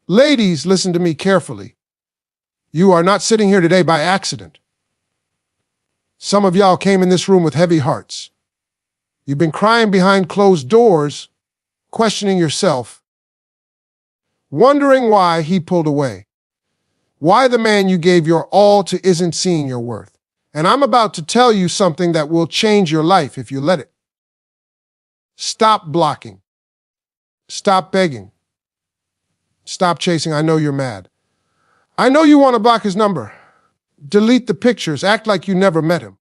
Ladies, listen to me carefully. You are not sitting here today by accident. Some of y'all came in this room with heavy hearts. You've been crying behind closed doors, questioning yourself, wondering why he pulled away, why the man you gave your all to isn't seeing your worth. And I'm about to tell you something that will change your life if you let it. Stop blocking. Stop begging. Stop chasing. I know you're mad. I know you want to block his number. Delete the pictures. Act like you never met him.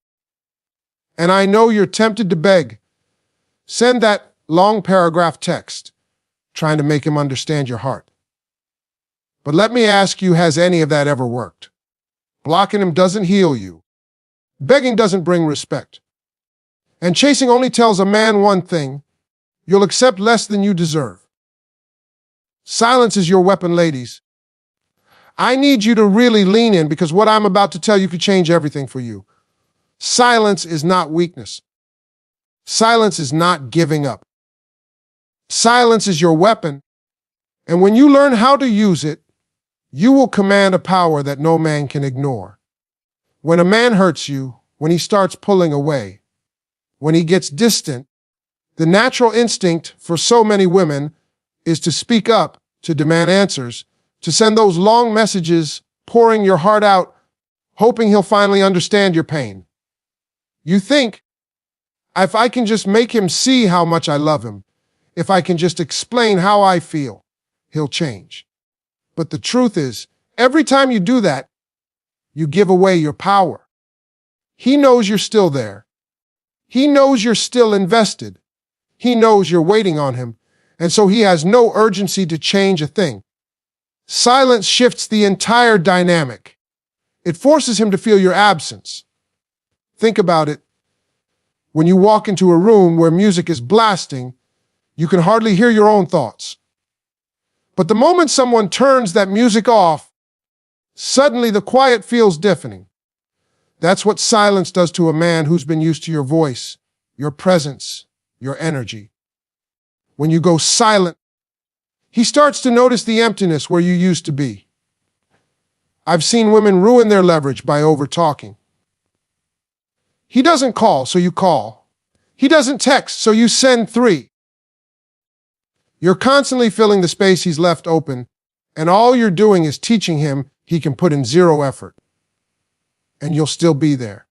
And I know you're tempted to beg. Send that long paragraph text, trying to make him understand your heart. But let me ask you, has any of that ever worked? Blocking him doesn't heal you. Begging doesn't bring respect. And chasing only tells a man one thing: you'll accept less than you deserve. Silence is your weapon, ladies. I need you to really lean in, because what I'm about to tell you could change everything for you. Silence is not weakness. Silence is not giving up. Silence is your weapon, and when you learn how to use it, you will command a power that no man can ignore. When a man hurts you, when he starts pulling away, when he gets distant, the natural instinct for so many women is to speak up, to demand answers, to send those long messages, pouring your heart out, hoping he'll finally understand your pain. You think, if I can just make him see how much I love him, if I can just explain how I feel, he'll change. But the truth is, every time you do that, you give away your power. He knows you're still there. He knows you're still invested. He knows you're waiting on him, and so he has no urgency to change a thing. Silence shifts the entire dynamic. It forces him to feel your absence. Think about it. When you walk into a room where music is blasting, you can hardly hear your own thoughts. But the moment someone turns that music off, suddenly the quiet feels deafening. That's what silence does to a man who's been used to your voice, your presence, your energy. When you go silent, he starts to notice the emptiness where you used to be. I've seen women ruin their leverage by over-talking. He doesn't call, so you call. He doesn't text, so you send 3. You're constantly filling the space he's left open, and all you're doing is teaching him he can put in 0 effort, and you'll still be there.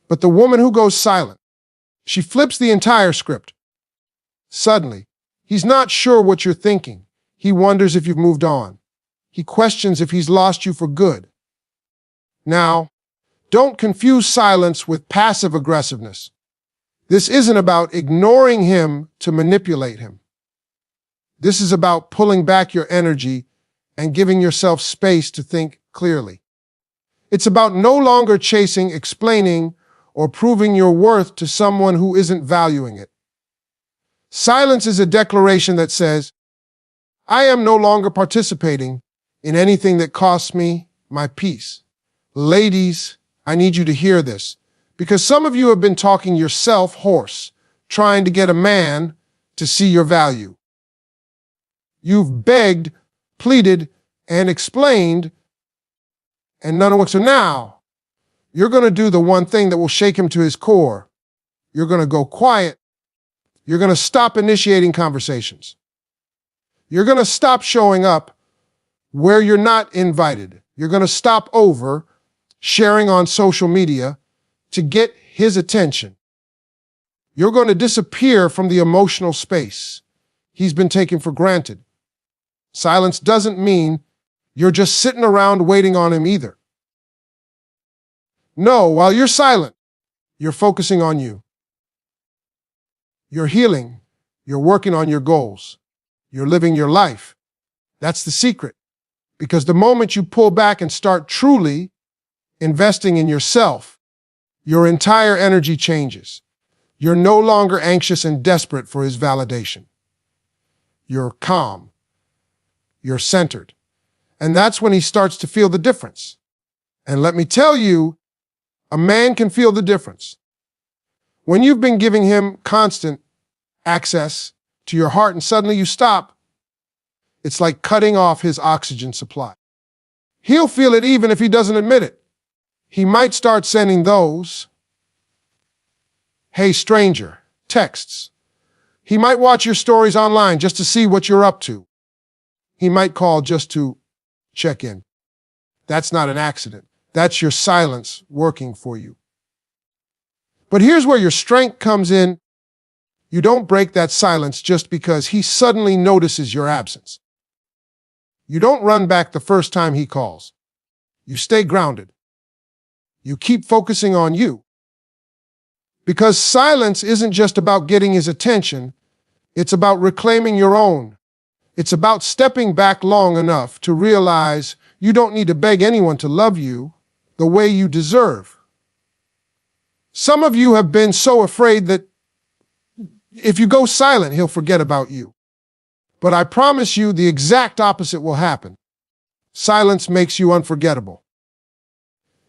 But the woman who goes silent, she flips the entire script. Suddenly, he's not sure what you're thinking. He wonders if you've moved on. He questions if he's lost you for good. Now, don't confuse silence with passive aggressiveness. This isn't about ignoring him to manipulate him. This is about pulling back your energy and giving yourself space to think clearly. It's about no longer chasing, explaining, or proving your worth to someone who isn't valuing it. Silence is a declaration that says, I am no longer participating in anything that costs me my peace. Ladies, I need you to hear this, because some of you have been talking yourself hoarse, trying to get a man to see your value. You've begged, pleaded, and explained, and none of it. So now, you're going to do the one thing that will shake him to his core. You're going to go quiet. You're going to stop initiating conversations. You're going to stop showing up where you're not invited. You're going to stop over sharing on social media to get his attention. You're going to disappear from the emotional space he's been taking for granted. Silence doesn't mean you're just sitting around waiting on him either. No, while you're silent, you're focusing on you. You're healing. You're working on your goals. You're living your life. That's the secret. Because the moment you pull back and start truly investing in yourself, your entire energy changes. You're no longer anxious and desperate for his validation. You're calm. You're centered. And that's when he starts to feel the difference. And let me tell you, a man can feel the difference. When you've been giving him constant access to your heart and suddenly you stop, It's like cutting off his oxygen supply. He'll feel it even if he doesn't admit it. He might start sending those, "Hey stranger," texts. He might watch your stories online just to see what you're up to. He might call just to check in. That's not an accident. That's your silence working for you. But here's where your strength comes in. You don't break that silence just because he suddenly notices your absence. You don't run back the first time he calls. You stay grounded. You keep focusing on you. Because silence isn't just about getting his attention, it's about reclaiming your own. It's about stepping back long enough to realize you don't need to beg anyone to love you the way you deserve. Some of you have been so afraid that if you go silent, he'll forget about you. But I promise you the exact opposite will happen. Silence makes you unforgettable.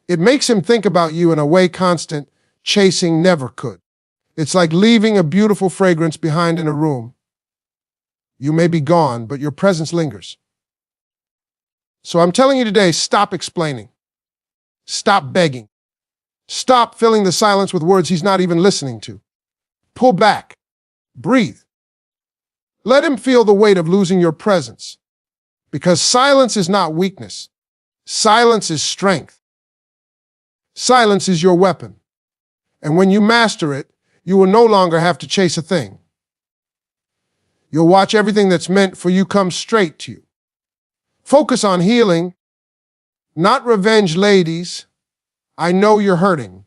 It makes him think about you in a way constant chasing never could. It's like leaving a beautiful fragrance behind in a room. You may be gone, but your presence lingers. So I'm telling you today, stop explaining. Stop begging. Stop filling the silence with words he's not even listening to. Pull back. Breathe. Let him feel the weight of losing your presence. Because silence is not weakness. Silence is strength. Silence is your weapon. And when you master it, you will no longer have to chase a thing. You'll watch everything that's meant for you come straight to you. Focus on healing, not revenge, ladies. I know you're hurting.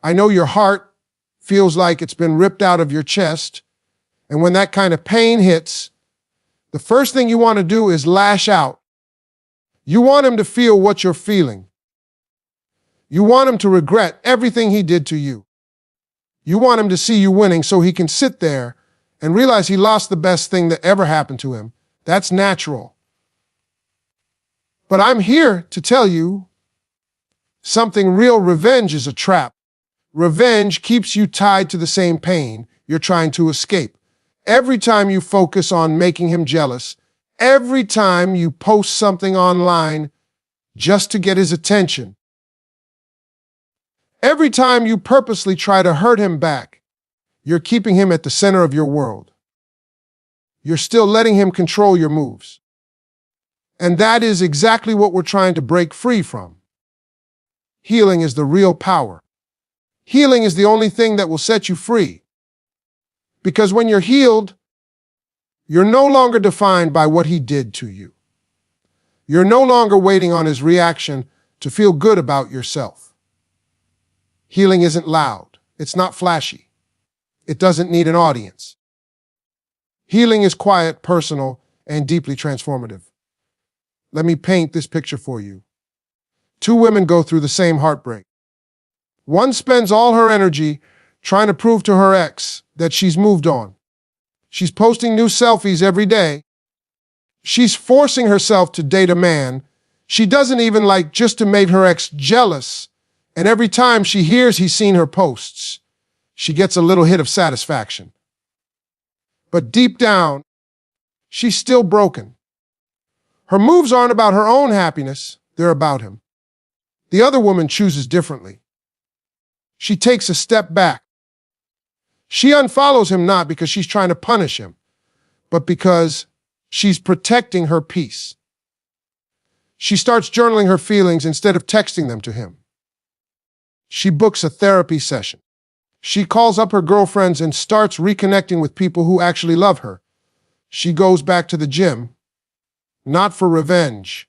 I know your heart feels like it's been ripped out of your chest. And when that kind of pain hits, the first thing you want to do is lash out. You want him to feel what you're feeling. You want him to regret everything he did to you. You want him to see you winning so he can sit there and realize he lost the best thing that ever happened to him. That's natural. But I'm here to tell you something real. Revenge is a trap. Revenge keeps you tied to the same pain you're trying to escape. Every time you focus on making him jealous, every time you post something online just to get his attention, every time you purposely try to hurt him back, you're keeping him at the center of your world. You're still letting him control your moves. And that is exactly what we're trying to break free from. Healing is the real power. Healing is the only thing that will set you free. Because when you're healed, you're no longer defined by what he did to you. You're no longer waiting on his reaction to feel good about yourself. Healing isn't loud. It's not flashy. It doesn't need an audience. Healing is quiet, personal, and deeply transformative. Let me paint this picture for you. Two women go through the same heartbreak. One spends all her energy trying to prove to her ex that she's moved on. She's posting new selfies every day. She's forcing herself to date a man she doesn't even like just to make her ex jealous. And every time she hears he's seen her posts, she gets a little hit of satisfaction. But deep down, she's still broken. Her moves aren't about her own happiness, they're about him. The other woman chooses differently. She takes a step back. She unfollows him not because she's trying to punish him, but because she's protecting her peace. She starts journaling her feelings instead of texting them to him. She books a therapy session. She calls up her girlfriends and starts reconnecting with people who actually love her. She goes back to the gym, not for revenge,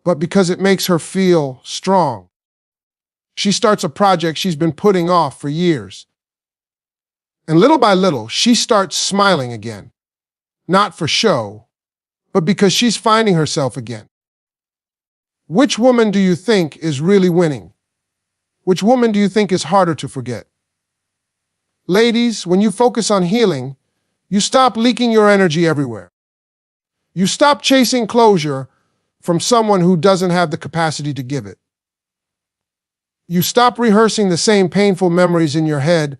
but because it makes her feel strong. She starts a project she's been putting off for years. And little by little, she starts smiling again. Not for show, but because she's finding herself again. Which woman do you think is really winning? Which woman do you think is harder to forget? Ladies, when you focus on healing, you stop leaking your energy everywhere. You stop chasing closure from someone who doesn't have the capacity to give it. You stop rehearsing the same painful memories in your head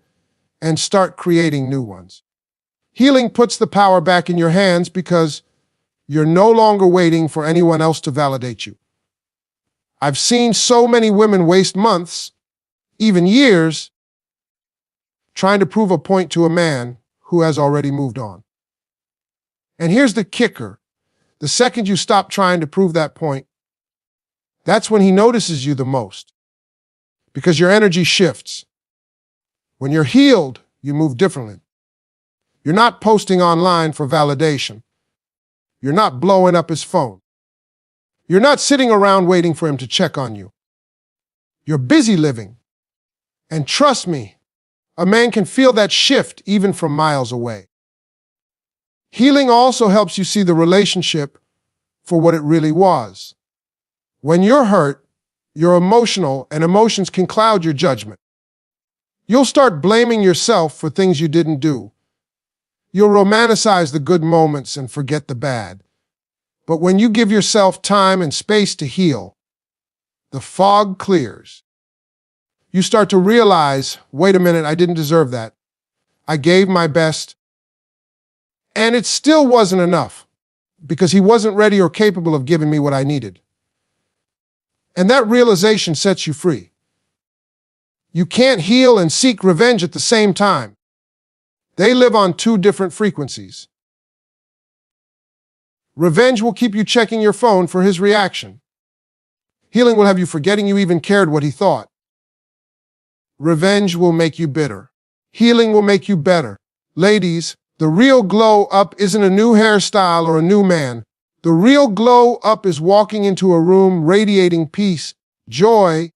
and start creating new ones. Healing puts the power back in your hands because You're no longer waiting for anyone else to validate you. I've seen so many women waste months, even years, trying to prove a point to a man who has already moved on. And here's the kicker. The second you stop trying to prove that point, that's when he notices you the most, because your energy shifts. When you're healed, you move differently. You're not posting online for validation. You're not blowing up his phone. You're not sitting around waiting for him to check on you. You're busy living. And trust me, a man can feel that shift even from miles away. Healing also helps you see the relationship for what it really was. When you're hurt, you're emotional, and emotions can cloud your judgment. You'll start blaming yourself for things you didn't do. You'll romanticize the good moments and forget the bad. But when you give yourself time and space to heal, the fog clears. You start to realize, wait a minute, I didn't deserve that. I gave my best, and it still wasn't enough because he wasn't ready or capable of giving me what I needed. And that realization sets you free. You can't heal and seek revenge at the same time. They live on two different frequencies. Revenge will keep you checking your phone for his reaction. Healing will have you forgetting you even cared what he thought. Revenge will make you bitter. Healing will make you better. Ladies, the real glow up isn't a new hairstyle or a new man. The real glow up is walking into a room radiating peace, joy,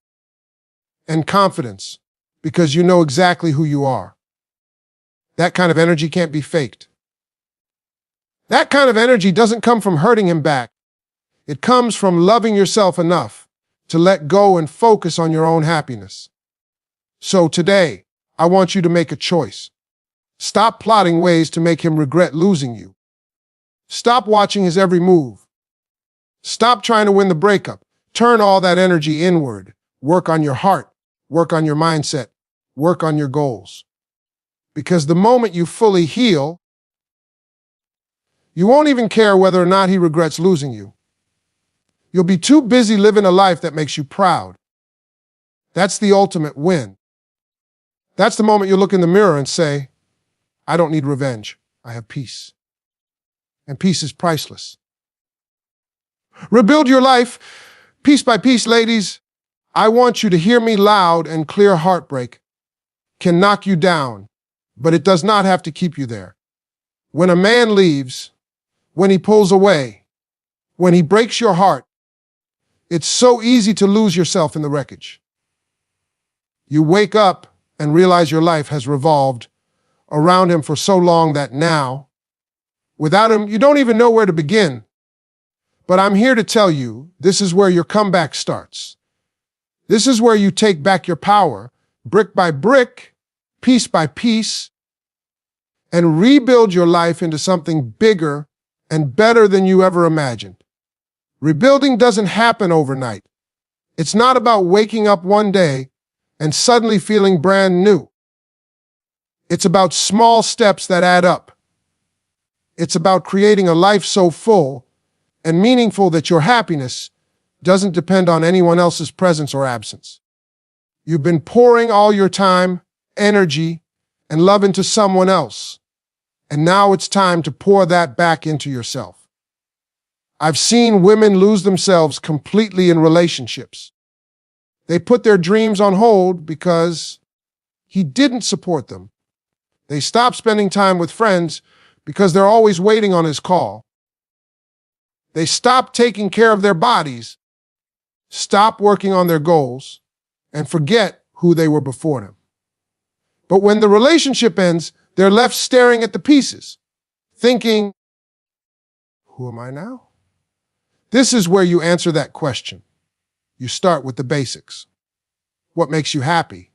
and confidence because you know exactly who you are. That kind of energy can't be faked. That kind of energy doesn't come from hurting him back. It comes from loving yourself enough to let go and focus on your own happiness. So today, I want you to make a choice. Stop plotting ways to make him regret losing you. Stop watching his every move. Stop trying to win the breakup. Turn all that energy inward. Work on your heart. Work on your mindset. Work on your goals. Because the moment you fully heal, you won't even care whether or not he regrets losing you. You'll be too busy living a life that makes you proud. That's the ultimate win. That's the moment you look in the mirror and say, I don't need revenge. I have peace. And peace is priceless. Rebuild your life piece by piece, ladies. I want you to hear me loud and clear. Heartbreak can knock you down, but it does not have to keep you there. When a man leaves, when he pulls away, when he breaks your heart, it's so easy to lose yourself in the wreckage. You wake up and realize your life has revolved around him for so long that now, without him, you don't even know where to begin. But I'm here to tell you, this is where your comeback starts. This is where you take back your power, brick by brick, piece by piece, and rebuild your life into something bigger and better than you ever imagined. Rebuilding doesn't happen overnight. It's not about waking up one day and suddenly feeling brand new. It's about small steps that add up. It's about creating a life so full and meaningful that your happiness doesn't depend on anyone else's presence or absence. You've been pouring all your time, energy, and love into someone else, and now it's time to pour that back into yourself. I've seen women lose themselves completely in relationships. They put their dreams on hold because he didn't support them. They stopped spending time with friends because they're always waiting on his call. They stopped taking care of their bodies, stop working on their goals, and forget who they were before them. But when the relationship ends, they're left staring at the pieces, thinking, who am I now? This is where you answer that question. You start with the basics. What makes you happy?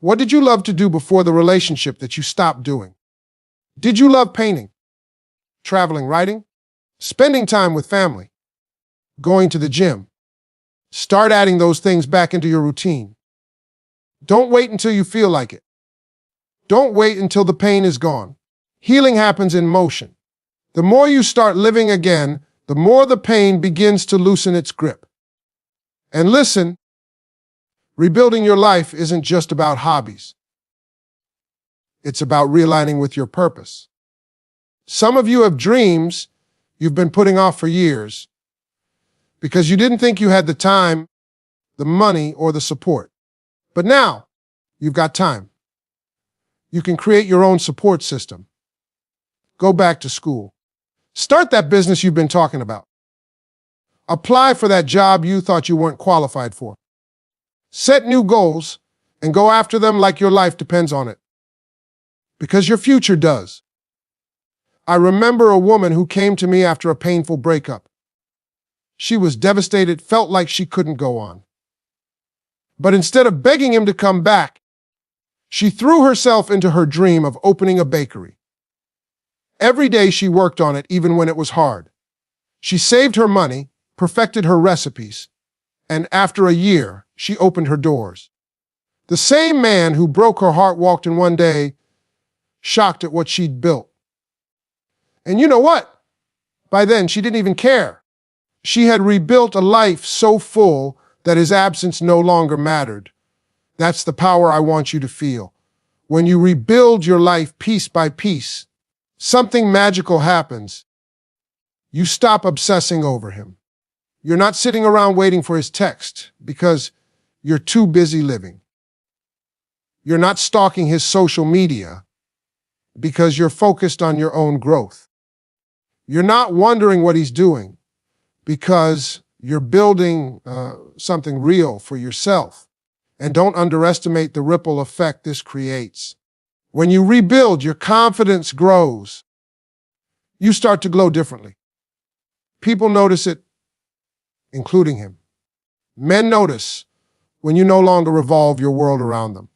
What did you love to do before the relationship that you stopped doing? Did you love painting, traveling, writing, spending time with family, going to the gym? Start adding those things back into your routine. Don't wait until you feel like it. Don't wait until the pain is gone. Healing happens in motion. The more you start living again, the more the pain begins to loosen its grip. And listen, rebuilding your life isn't just about hobbies. It's about realigning with your purpose. Some of you have dreams you've been putting off for years because you didn't think you had the time, the money, or the support. But now, you've got time. You can create your own support system. Go back to school. Start that business you've been talking about. Apply for that job you thought you weren't qualified for. Set new goals and go after them like your life depends on it. Because your future does. I remember a woman who came to me after a painful breakup. She was devastated, felt like she couldn't go on. But instead of begging him to come back, she threw herself into her dream of opening a bakery. Every day she worked on it, even when it was hard. She saved her money, perfected her recipes, and after a year, she opened her doors. The same man who broke her heart walked in one day, shocked at what she'd built. And you know what? By then, she didn't even care. She had rebuilt a life so full that his absence no longer mattered. That's the power I want you to feel. When you rebuild your life piece by piece, something magical happens. You stop obsessing over him. You're not sitting around waiting for his text because you're too busy living. You're not stalking his social media because you're focused on your own growth. You're not wondering what he's doing because you're building something real for yourself. And don't underestimate the ripple effect this creates. When you rebuild, your confidence grows. You start to glow differently. People notice it, including him. Men notice when you no longer revolve your world around them.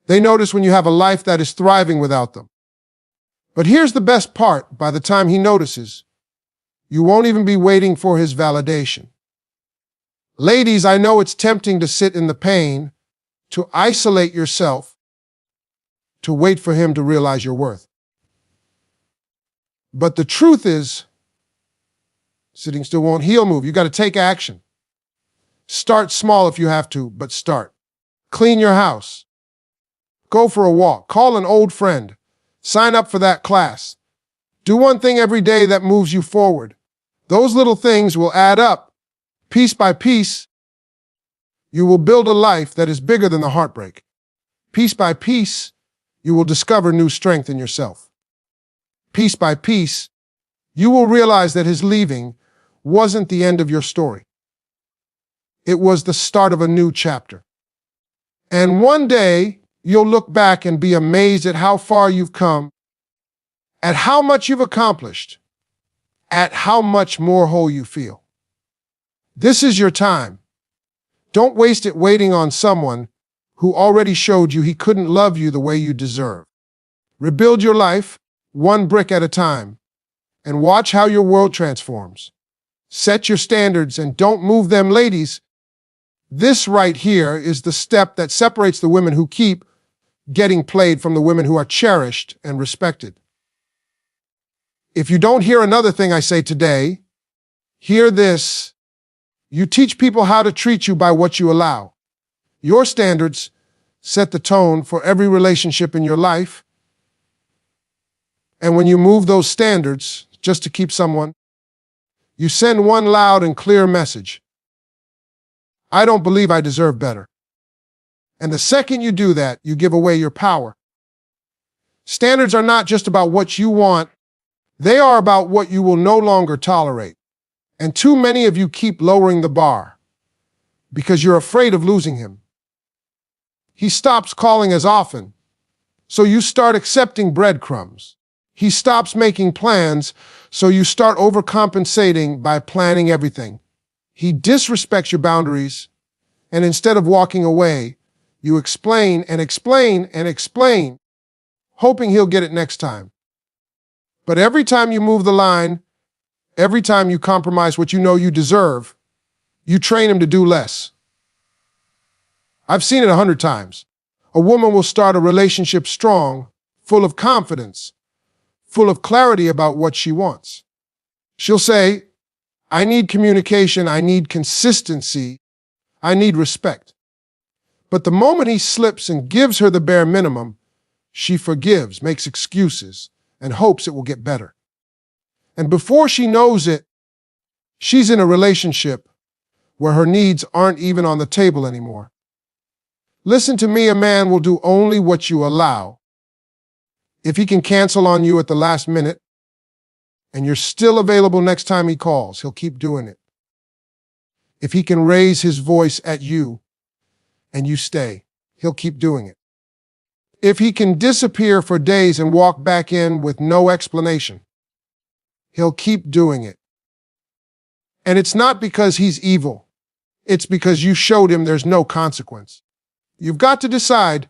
They notice when you have a life that is thriving without them. But here's the best part. By the time he notices, you won't even be waiting for his validation. Ladies, I know it's tempting to sit in the pain, to isolate yourself, to wait for him to realize your worth. But the truth is, sitting still won't heal move. You got to take action. Start small if you have to, but start. Clean your house. Go for a walk. Call an old friend. Sign up for that class. Do one thing every day that moves you forward. Those little things will add up. Piece by piece, you will build a life that is bigger than the heartbreak. Piece by piece, you will discover new strength in yourself. Piece by piece, you will realize that his leaving wasn't the end of your story. It was the start of a new chapter. And one day, you'll look back and be amazed at how far you've come, at how much you've accomplished, at how much more whole you feel. This is your time. Don't waste it waiting on someone who already showed you he couldn't love you the way you deserve. Rebuild your life, one brick at a time, and watch how your world transforms. Set your standards and don't move them, ladies. This right here is the step that separates the women who keep getting played from the women who are cherished and respected. If you don't hear another thing I say today, hear this. You teach people how to treat you by what you allow. Your standards set the tone for every relationship in your life. And when you move those standards just to keep someone, you send one loud and clear message. I don't believe I deserve better. And the second you do that, you give away your power. Standards are not just about what you want. They are about what you will no longer tolerate. And too many of you keep lowering the bar because you're afraid of losing him. He stops calling as often, so you start accepting breadcrumbs. He stops making plans, so you start overcompensating by planning everything. He disrespects your boundaries, and instead of walking away, you explain and explain and explain, hoping he'll get it next time. But every time you move the line, every time you compromise what you know you deserve, you train him to do less. I've seen it 100 times. A woman will start a relationship strong, full of confidence, full of clarity about what she wants. She'll say, I need communication, I need consistency, I need respect. But the moment he slips and gives her the bare minimum, she forgives, makes excuses, and hopes it will get better. And before she knows it, she's in a relationship where her needs aren't even on the table anymore. Listen to me, a man will do only what you allow. If he can cancel on you at the last minute, and you're still available next time he calls, he'll keep doing it. If he can raise his voice at you, and you stay, he'll keep doing it. If he can disappear for days and walk back in with no explanation, he'll keep doing it. And it's not because he's evil. It's because you showed him there's no consequence. You've got to decide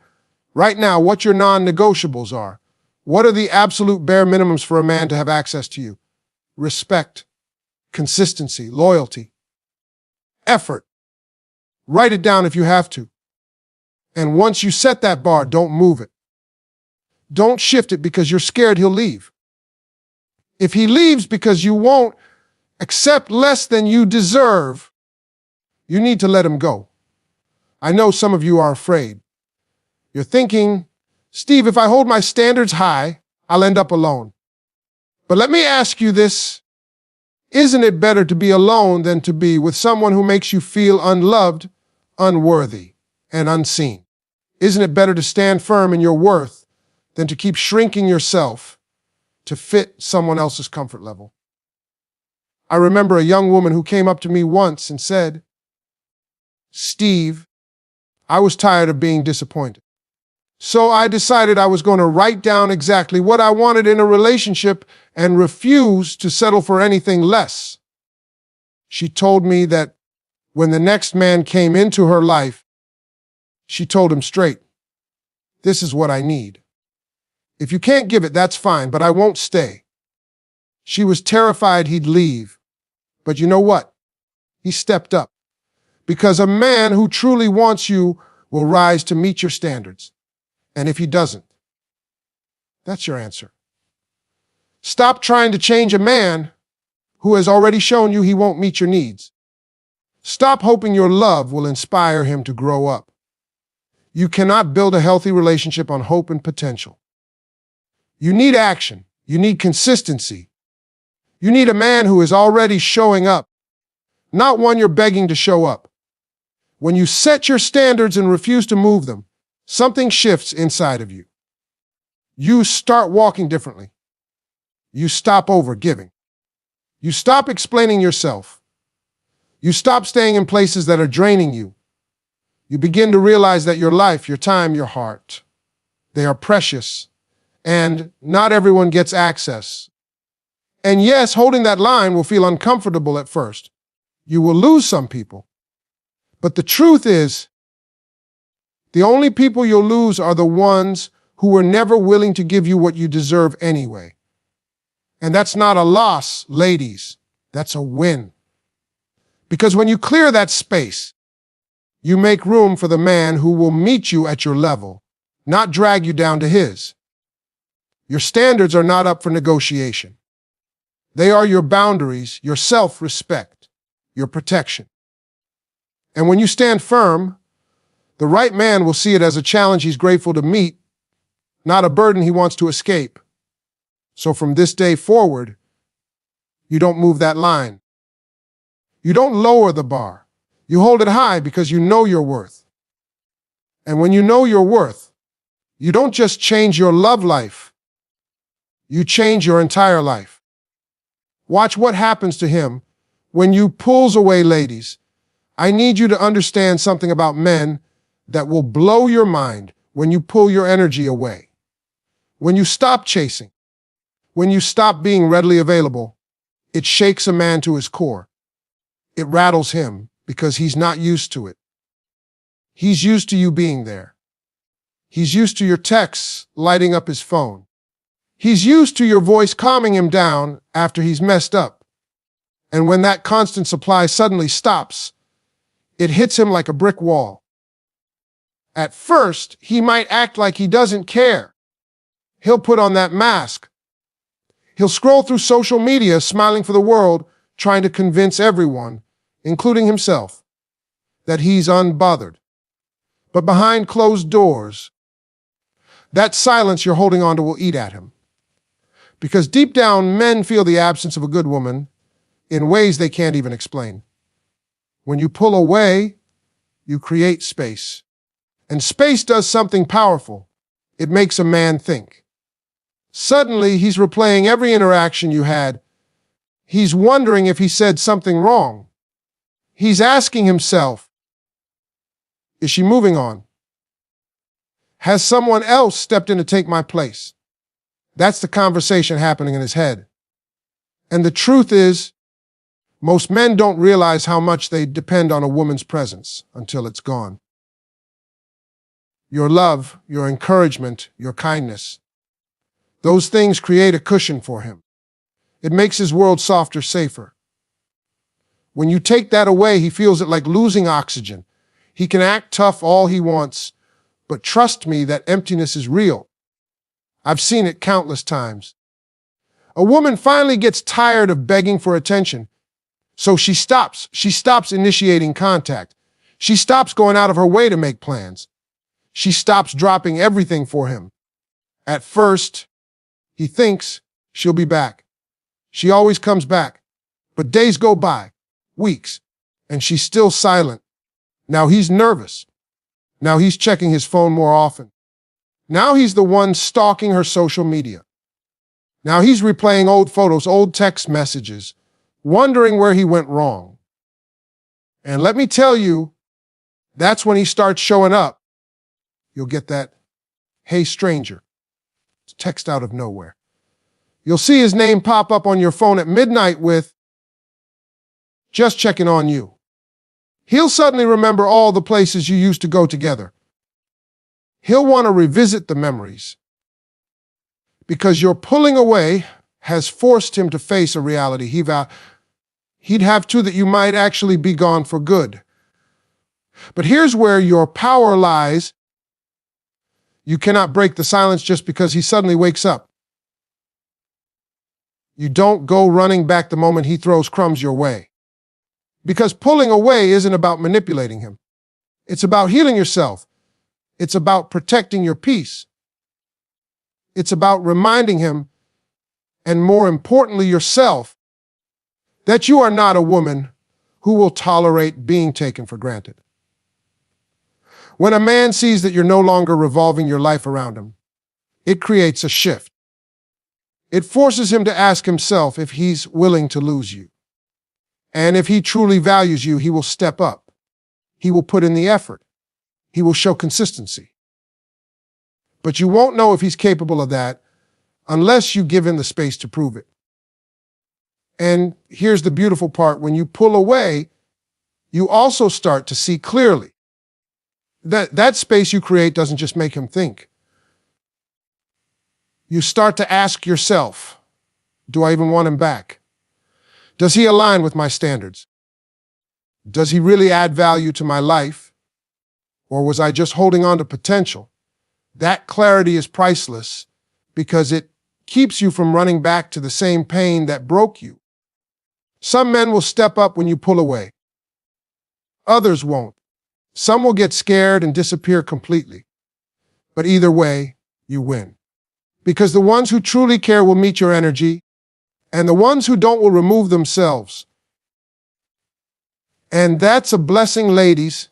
right now what your non-negotiables are. What are the absolute bare minimums for a man to have access to you? Respect, consistency, loyalty, effort. Write it down if you have to. And once you set that bar, don't move it. Don't shift it because you're scared he'll leave. If he leaves because you won't accept less than you deserve, you need to let him go. I know some of you are afraid. You're thinking, Steve, if I hold my standards high, I'll end up alone. But let me ask you this. Isn't it better to be alone than to be with someone who makes you feel unloved, unworthy, and unseen? Isn't it better to stand firm in your worth than to keep shrinking yourself to fit someone else's comfort level? I remember a young woman who came up to me once and said, Steve, I was tired of being disappointed. So I decided I was going to write down exactly what I wanted in a relationship and refuse to settle for anything less. She told me that when the next man came into her life, she told him straight, this is what I need. If you can't give it, that's fine, but I won't stay. She was terrified he'd leave. But you know what? He stepped up. Because a man who truly wants you will rise to meet your standards. And if he doesn't, that's your answer. Stop trying to change a man who has already shown you he won't meet your needs. Stop hoping your love will inspire him to grow up. You cannot build a healthy relationship on hope and potential. You need action. You need consistency. You need a man who is already showing up, not one you're begging to show up. When you set your standards and refuse to move them, something shifts inside of you. You start walking differently. You stop over-giving. You stop explaining yourself. You stop staying in places that are draining you. You begin to realize that your life, your time, your heart, they are precious, and not everyone gets access. And yes, holding that line will feel uncomfortable at first. You will lose some people. But the truth is, the only people you'll lose are the ones who were never willing to give you what you deserve anyway. And that's not a loss, ladies. That's a win. Because when you clear that space, you make room for the man who will meet you at your level, not drag you down to his. Your standards are not up for negotiation. They are your boundaries, your self-respect, your protection. And when you stand firm, the right man will see it as a challenge he's grateful to meet, not a burden he wants to escape. So from this day forward, you don't move that line. You don't lower the bar. You hold it high because you know your worth. And when you know your worth, you don't just change your love life, you change your entire life. Watch what happens to him when you pulls away, ladies. I need you to understand something about men that will blow your mind when you pull your energy away. When you stop chasing, when you stop being readily available, it shakes a man to his core. It rattles him because he's not used to it. He's used to you being there. He's used to your texts lighting up his phone. He's used to your voice calming him down after he's messed up. And when that constant supply suddenly stops, it hits him like a brick wall. At first, he might act like he doesn't care. He'll put on that mask. He'll scroll through social media, smiling for the world, trying to convince everyone, including himself, that he's unbothered. But behind closed doors, that silence you're holding on to will eat at him. Because deep down, men feel the absence of a good woman in ways they can't even explain. When you pull away, you create space. And space does something powerful. It makes a man think. Suddenly, he's replaying every interaction you had. He's wondering if he said something wrong. He's asking himself, is she moving on? Has someone else stepped in to take my place? That's the conversation happening in his head. And the truth is, most men don't realize how much they depend on a woman's presence until it's gone. Your love, your encouragement, your kindness, those things create a cushion for him. It makes his world softer, safer. When you take that away, he feels it like losing oxygen. He can act tough all he wants, but trust me, that emptiness is real. I've seen it countless times. A woman finally gets tired of begging for attention, so she stops. She stops initiating contact. She stops going out of her way to make plans. She stops dropping everything for him. At first, he thinks she'll be back. She always comes back. But days go by, weeks, and she's still silent. Now he's nervous. Now he's checking his phone more often. Now he's the one stalking her social media. Now he's replaying old photos, old text messages, wondering where he went wrong. And let me tell you, that's when he starts showing up. You'll get that, "Hey stranger," text out of nowhere. You'll see his name pop up on your phone at midnight with, "Just checking on you." He'll suddenly remember all the places you used to go together. He'll want to revisit the memories. Because your pulling away has forced him to face a reality he'd have to, that you might actually be gone for good. But here's where your power lies. You cannot break the silence just because he suddenly wakes up. You don't go running back the moment he throws crumbs your way. Because pulling away isn't about manipulating him. It's about healing yourself. It's about protecting your peace. It's about reminding him, and more importantly yourself, that you are not a woman who will tolerate being taken for granted. When a man sees that you're no longer revolving your life around him, it creates a shift. It forces him to ask himself if he's willing to lose you. And if he truly values you, he will step up. He will put in the effort. He will show consistency. But you won't know if he's capable of that unless you give him the space to prove it. And here's the beautiful part. When you pull away, you also start to see clearly. That space you create doesn't just make him think. You start to ask yourself, do I even want him back? Does he align with my standards? Does he really add value to my life? Or was I just holding on to potential? That clarity is priceless because it keeps you from running back to the same pain that broke you. Some men will step up when you pull away. Others won't. Some will get scared and disappear completely. But either way, you win. Because the ones who truly care will meet your energy, and the ones who don't will remove themselves. And that's a blessing, ladies.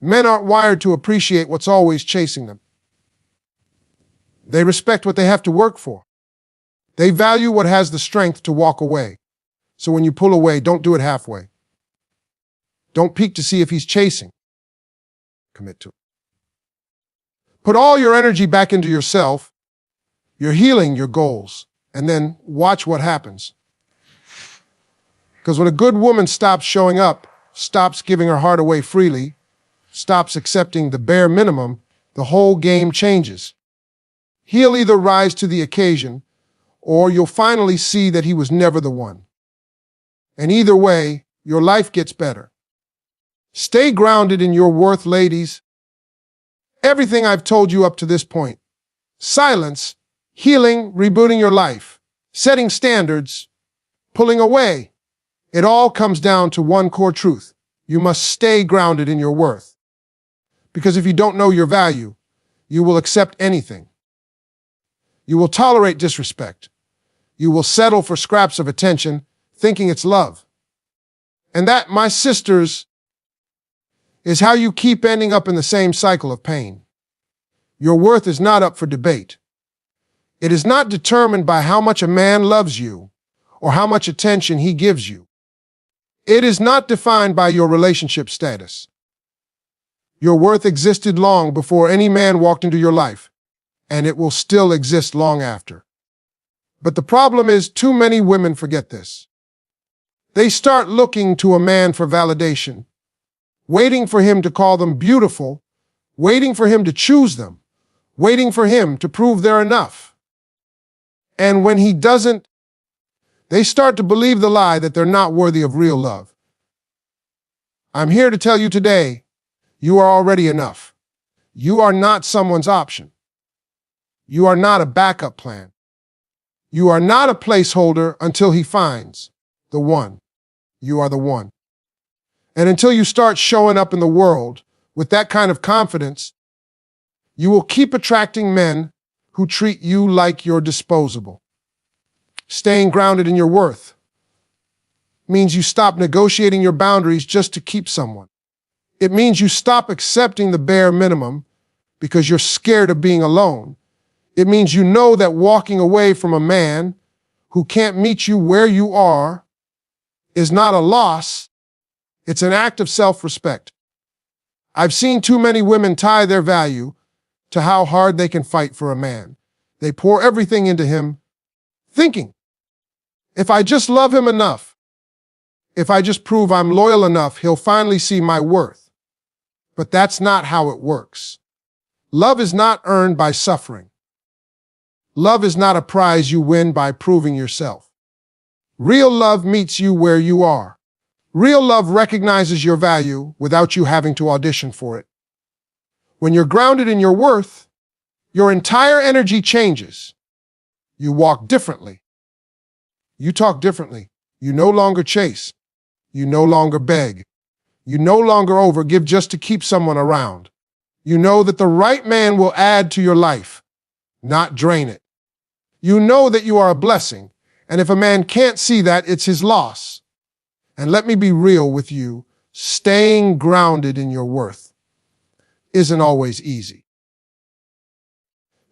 Men aren't wired to appreciate what's always chasing them. They respect what they have to work for. They value what has the strength to walk away. So when you pull away, don't do it halfway. Don't peek to see if he's chasing. Commit to it. Put all your energy back into yourself, your healing, your goals, and then watch what happens. Because when a good woman stops showing up, stops giving her heart away freely, stops accepting the bare minimum, the whole game changes. He'll either rise to the occasion, or you'll finally see that he was never the one. And either way, your life gets better. Stay grounded in your worth, ladies. Everything I've told you up to this point, silence, healing, rebooting your life, setting standards, pulling away. It all comes down to one core truth. You must stay grounded in your worth. Because if you don't know your value, you will accept anything. You will tolerate disrespect. You will settle for scraps of attention, thinking it's love. And that, my sisters, is how you keep ending up in the same cycle of pain. Your worth is not up for debate. It is not determined by how much a man loves you or how much attention he gives you. It is not defined by your relationship status. Your worth existed long before any man walked into your life, and it will still exist long after. But the problem is, too many women forget this. They start looking to a man for validation, waiting for him to call them beautiful, waiting for him to choose them, waiting for him to prove they're enough. And when he doesn't, they start to believe the lie that they're not worthy of real love. I'm here to tell you today, you are already enough. You are not someone's option. You are not a backup plan. You are not a placeholder until he finds the one. You are the one. And until you start showing up in the world with that kind of confidence, you will keep attracting men who treat you like you're disposable. Staying grounded in your worth means you stop negotiating your boundaries just to keep someone. It means you stop accepting the bare minimum because you're scared of being alone. It means you know that walking away from a man who can't meet you where you are is not a loss. It's an act of self-respect. I've seen too many women tie their value to how hard they can fight for a man. They pour everything into him, thinking, if I just love him enough, if I just prove I'm loyal enough, he'll finally see my worth. But that's not how it works. Love is not earned by suffering. Love is not a prize you win by proving yourself. Real love meets you where you are. Real love recognizes your value without you having to audition for it. When you're grounded in your worth, your entire energy changes. You walk differently. You talk differently. You no longer chase. You no longer beg. You no longer overgive just to keep someone around. You know that the right man will add to your life, not drain it. You know that you are a blessing, and if a man can't see that, it's his loss. And let me be real with you, staying grounded in your worth isn't always easy.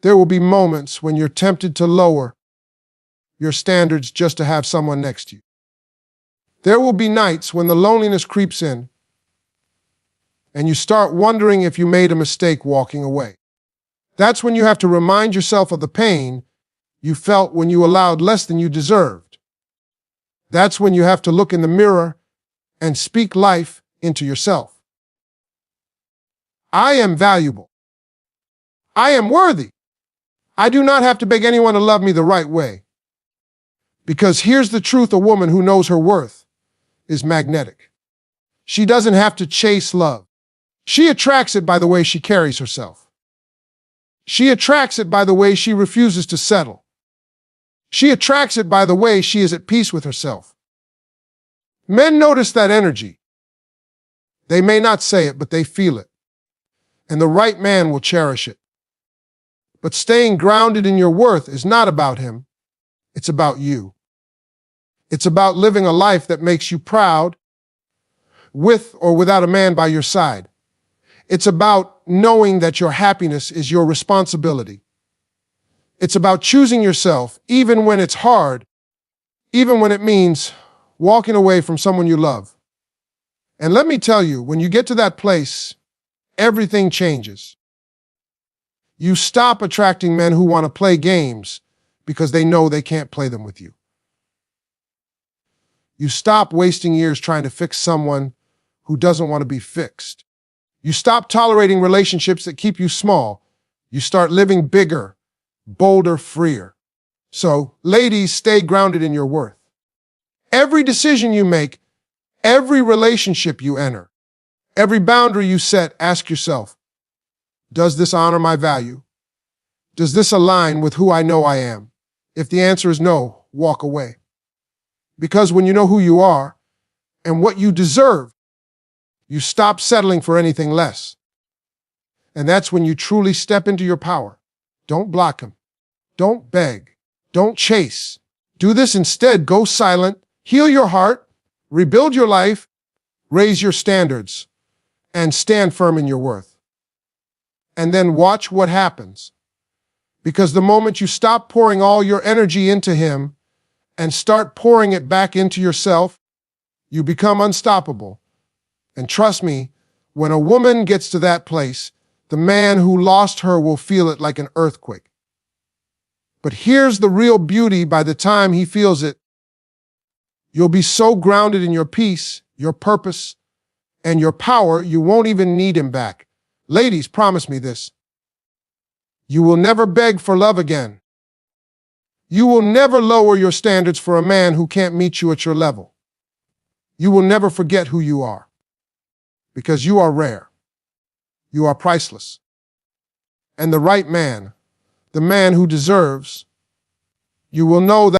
There will be moments when you're tempted to lower your standards just to have someone next to you. There will be nights when the loneliness creeps in and you start wondering if you made a mistake walking away. That's when you have to remind yourself of the pain you felt when you allowed less than you deserved. That's when you have to look in the mirror and speak life into yourself. I am valuable. I am worthy. I do not have to beg anyone to love me the right way. Because here's the truth, a woman who knows her worth is magnetic. She doesn't have to chase love. She attracts it by the way she carries herself. She attracts it by the way she refuses to settle. She attracts it by the way she is at peace with herself. Men notice that energy. They may not say it, but they feel it. And the right man will cherish it. But staying grounded in your worth is not about him. It's about you. It's about living a life that makes you proud, with or without a man by your side. It's about knowing that your happiness is your responsibility. It's about choosing yourself, even when it's hard, even when it means walking away from someone you love. And let me tell you, when you get to that place, everything changes. You stop attracting men who want to play games because they know they can't play them with you. You stop wasting years trying to fix someone who doesn't want to be fixed. You stop tolerating relationships that keep you small. You start living bigger, bolder, freer. So, ladies, stay grounded in your worth. Every decision you make, every relationship you enter, every boundary you set, ask yourself, does this honor my value? Does this align with who I know I am? If the answer is no, walk away. Because when you know who you are and what you deserve, you stop settling for anything less. And that's when you truly step into your power. Don't block him. Don't beg. Don't chase. Do this instead. Go silent. Heal your heart. Rebuild your life. Raise your standards. And stand firm in your worth. And then watch what happens. Because the moment you stop pouring all your energy into him and start pouring it back into yourself, you become unstoppable. And trust me, when a woman gets to that place, the man who lost her will feel it like an earthquake. But here's the real beauty: by the time he feels it, you'll be so grounded in your peace, your purpose, and your power, you won't even need him back. Ladies, promise me this. You will never beg for love again. You will never lower your standards for a man who can't meet you at your level. You will never forget who you are. Because you are rare. You are priceless. And the right man, the man who deserves, you will know that